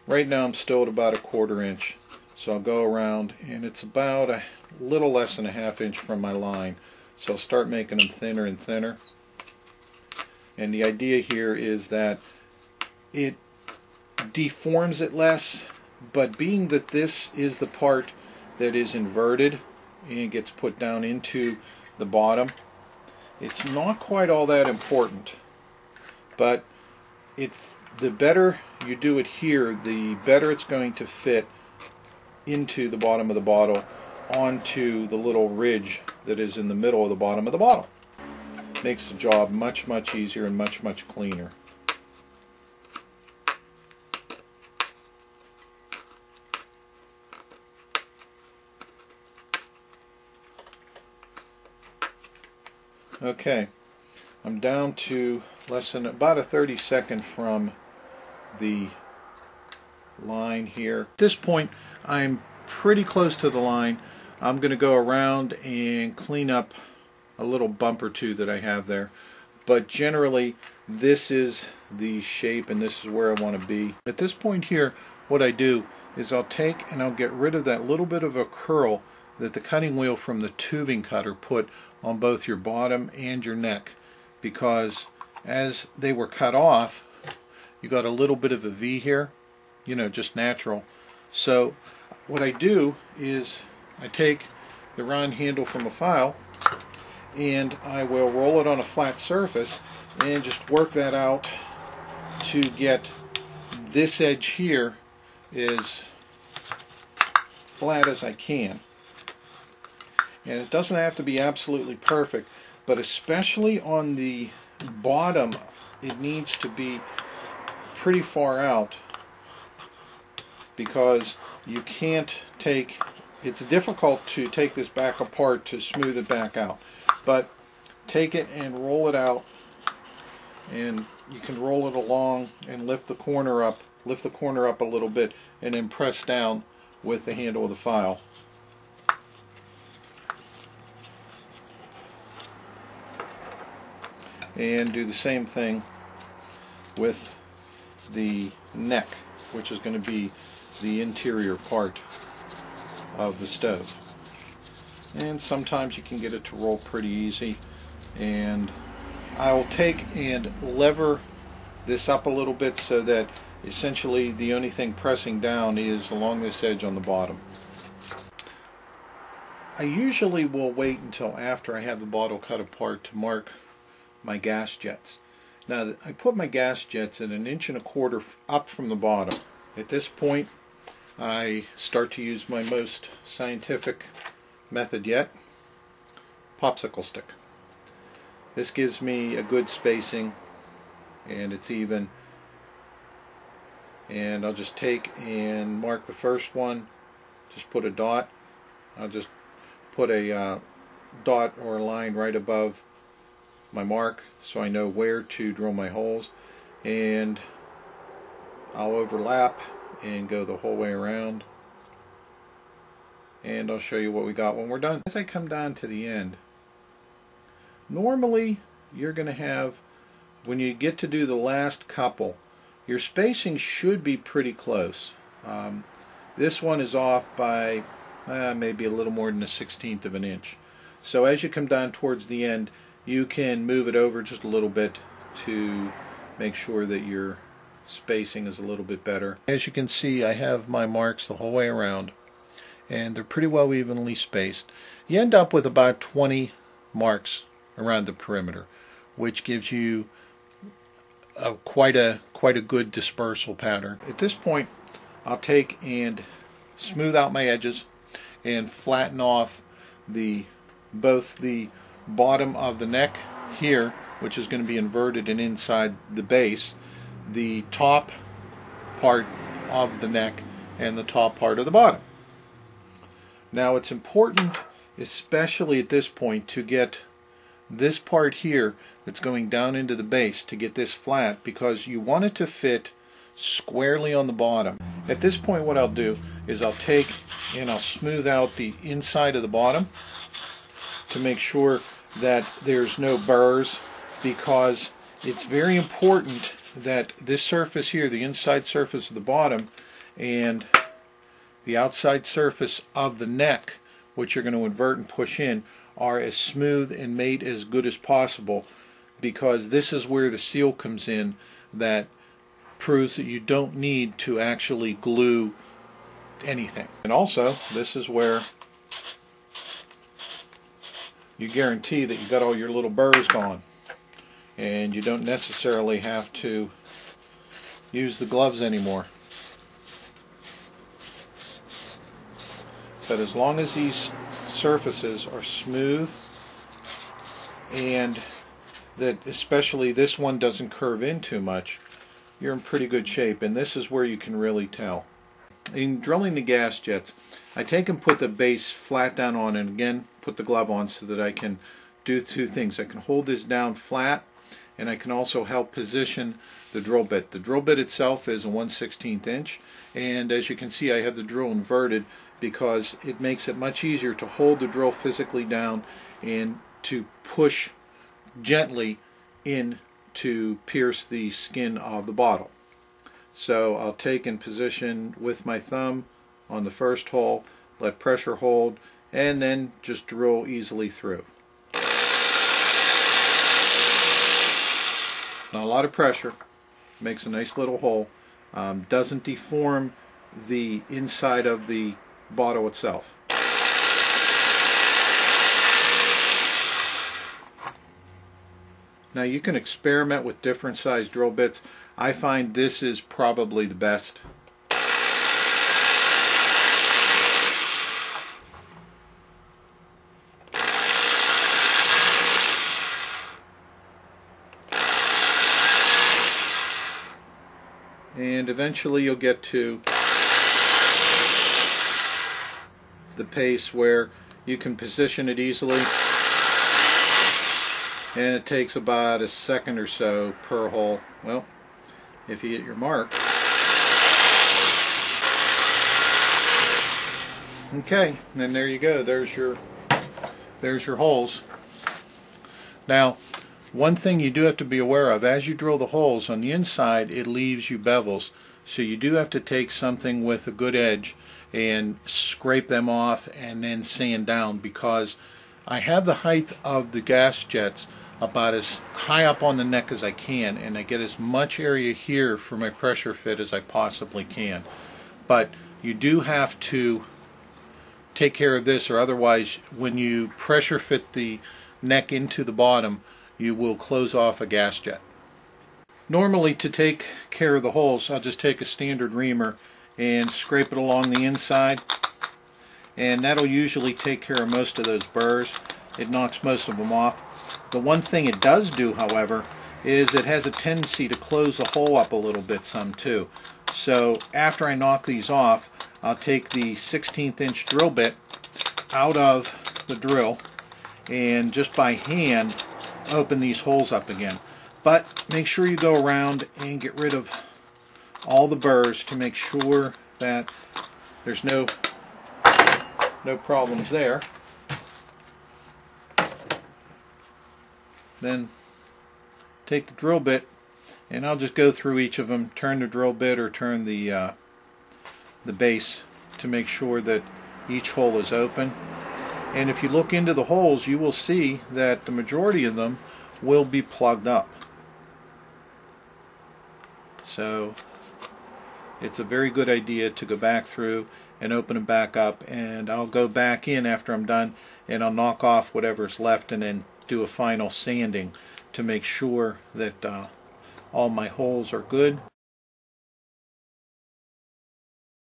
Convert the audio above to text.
Right now I'm still at about a 1/4 inch. So I'll go around, and it's about a little less than a 1/2 inch from my line. So I'll start making them thinner and thinner. And the idea here is that it deforms it less, but being that this is the part that is inverted and gets put down into the bottom, it's not quite all that important. But the better you do it here, the better it's going to fit into the bottom of the bottle onto the little ridge that is in the middle of the bottom of the bottle. Makes the job much easier and much cleaner. Okay, I'm down to less than about a 32nd from the line here. At this point I'm pretty close to the line. I'm going to go around and clean up a little bump or two that I have there, but generally this is the shape and this is where I want to be. At this point here, what I do is I'll take and I'll get rid of that little bit of a curl that the cutting wheel from the tubing cutter put on both your bottom and your neck, because as they were cut off you got a little bit of a V here, you know, just natural. So what I do is I take the round handle from a file and I will roll it on a flat surface and just work that out to get this edge here as flat as I can. And it doesn't have to be absolutely perfect, but especially on the bottom it needs to be pretty far out, because you can't take, it's difficult to take this back apart to smooth it back out, but take it and roll it out, and you can roll it along and lift the corner up a little bit, and then press down with the handle of the file. And do the same thing with the neck, which is going to be the interior part of the stove. And sometimes you can get it to roll pretty easy, and I will take and lever this up a little bit so that essentially the only thing pressing down is along this edge on the bottom. I usually will wait until after I have the bottle cut apart to mark my gas jets. Now I put my gas jets at 1.25 inches up from the bottom. At this point I start to use my most scientific method yet, popsicle stick. This gives me a good spacing and it's even, and I'll just take and mark the first one, just put a dot. I'll just put a dot or a line right above my mark so I know where to drill my holes, and I'll overlap and go the whole way around, and I'll show you what we got when we're done. As I come down to the end, normally you're going to have, when you get to do the last couple, your spacing should be pretty close. This one is off by maybe a little more than 1/16 of an inch. So as you come down towards the end, you can move it over just a little bit to make sure that your spacing is a little bit better. As you can see, I have my marks the whole way around, and they're pretty well evenly spaced. You end up with about 20 marks around the perimeter, which gives you quite a good dispersal pattern. At this point, I'll take and smooth out my edges and flatten off both the bottom of the neck here, which is going to be inverted and inside the base, the top part of the neck, and the top part of the bottom. Now it's important, especially at this point, to get this part here that's going down into the base, to get this flat, because you want it to fit squarely on the bottom. At this point what I'll do is I'll take and I'll smooth out the inside of the bottom to make sure that there's no burrs, because it's very important that this surface here, the inside surface of the bottom and the outside surface of the neck, which you're going to invert and push in, are as smooth and made as good as possible, because this is where the seal comes in that proves that you don't need to actually glue anything. And also, this is where you guarantee that you got all your little burrs gone, and you don't necessarily have to use the gloves anymore. But as long as these surfaces are smooth, and that especially this one doesn't curve in too much, you're in pretty good shape. And this is where you can really tell. In drilling the gas jets, I take and put the base flat down on, and again put the glove on so that I can do two things. I can hold this down flat, and I can also help position the drill bit. The drill bit itself is a 1/16 inch, and as you can see, I have the drill inverted because it makes it much easier to hold the drill physically down and to push gently in to pierce the skin of the bottle. So I'll take and position with my thumb on the first hole, let pressure hold, and then just drill easily through. Not a lot of pressure, makes a nice little hole, doesn't deform the inside of the bottle itself. Now you can experiment with different size drill bits. I find this is probably the best. And eventually you'll get to the pace where you can position it easily, and it takes about a second or so per hole. Well, if you hit your mark. Okay, and there you go. There's your holes. Now, one thing you do have to be aware of, as you drill the holes on the inside, it leaves you bevels. So you do have to take something with a good edge and scrape them off and then sand down, because I have the height of the gas jets about as high up on the neck as I can, and I get as much area here for my pressure fit as I possibly can. But you do have to take care of this, or otherwise when you pressure fit the neck into the bottom, you will close off a gas jet. Normally, to take care of the holes, I'll just take a standard reamer and scrape it along the inside, and that'll usually take care of most of those burrs. It knocks most of them off. The one thing it does do, however, is it has a tendency to close the hole up a little bit some too. So after I knock these off, I'll take the 1/16 inch drill bit out of the drill and just by hand open these holes up again. But make sure you go around and get rid of all the burrs to make sure that there's no problems there. Then take the drill bit, and I'll just go through each of them, turn the drill bit or turn the base to make sure that each hole is open. And if you look into the holes, you will see that the majority of them will be plugged up. So it's a very good idea to go back through and open them back up, and I'll go back in after I'm done and I'll knock off whatever's left and then do a final sanding to make sure that all my holes are good.